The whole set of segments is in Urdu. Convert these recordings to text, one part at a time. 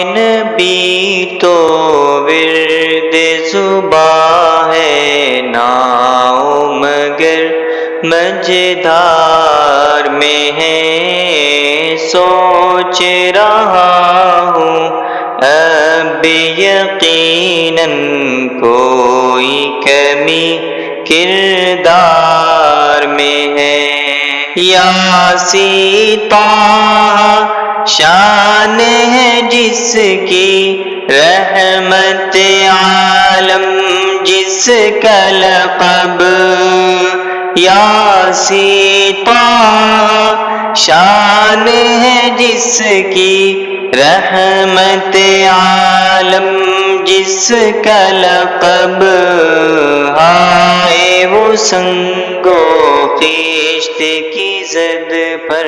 نبی تو ورد زباں ہے، نام مگر مجدار میں ہے، سوچ رہا ہوں اب یقیناً کوئی کمی کردار میں ہے۔ یاسین طٰہٰ شان ہے جس کی، رحمت عالم جس کا لقب، یاسین طٰہٰ شان ہے جس کی، رحمت عالم جس کا لقب، ہائے وہ سنگ و خیشت کی زد پر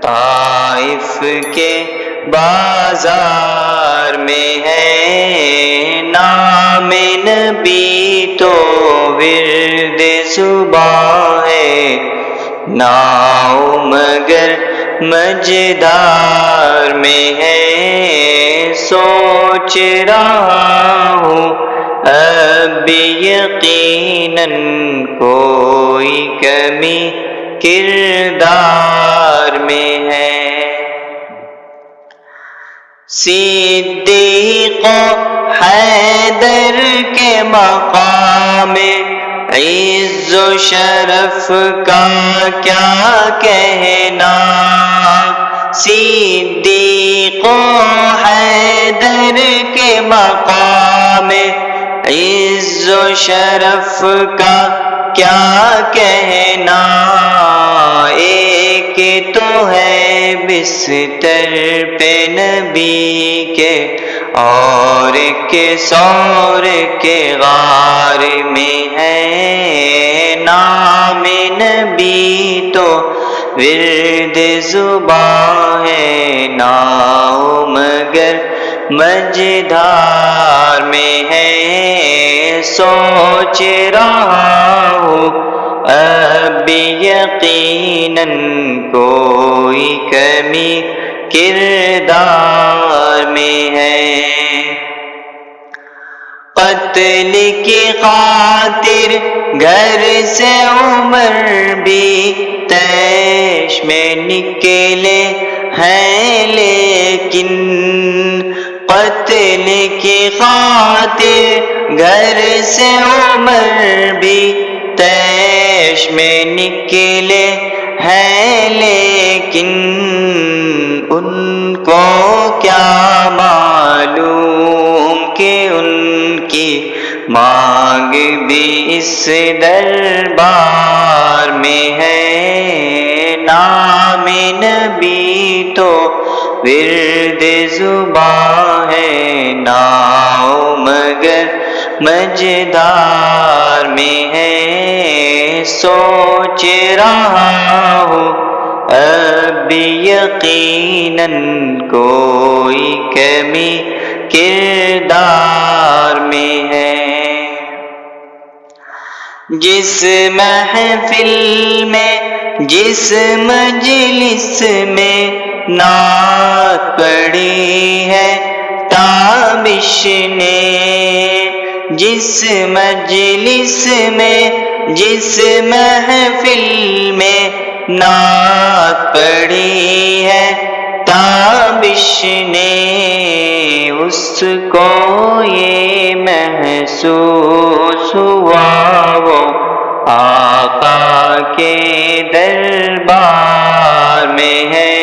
طائف کے بازار میں ہے، نام نبی تو ورد زباں ہے، نام مگر مجدار میں ہے، سوچ رہا ہوں اب یقیناً کوئی کمی کردار میں ہے۔ صدیق و حیدر کے مقام عز و شرف کا کیا کہنا، صدیق و حیدر کے مقام عز و شرف کا کیا کہنا، ایک تو ہے بستر پہ نبی کے، اور ایک سور کے غار میں ہے، نام نبی تو ورد زباں ہے، نام مگر مجدار میں ہے، سوچ رہا ہوں اب یقیناً کوئی کمی کردار میں ہے۔ قتل کی خاطر گھر سے عمر بھی طیش میں نکلے ہیں، لیکن قتل کی خاطر گھر سے عمر بھی طیش میں نکلے ہیں، لیکن ان کو کیا معلوم کہ ان کی مانگ بھی اس دربار میں ہے، نام نبی تو ورد زباں ہے، نام مگر مجدار میں ہے، سوچ رہا ہوں اب یقیناً کوئی کمی کردار میں ہے۔ جس محفل میں جس مجلس میں نعت پڑھی ہے تابش نے، جس مجلس میں جس محفل میں نعت پڑھی ہے تابش نے، اس کو یہ محسوس ہوا وہ آقا کے دربار میں ہے،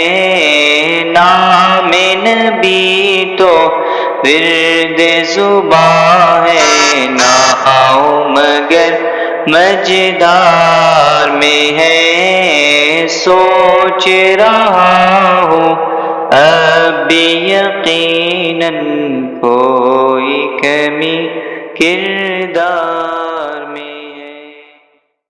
نام نبی تو ورد زباں ہے، نام مگر مجدار میں ہے، سوچ رہا ہوں اب یقیناً کوئی کمی کردار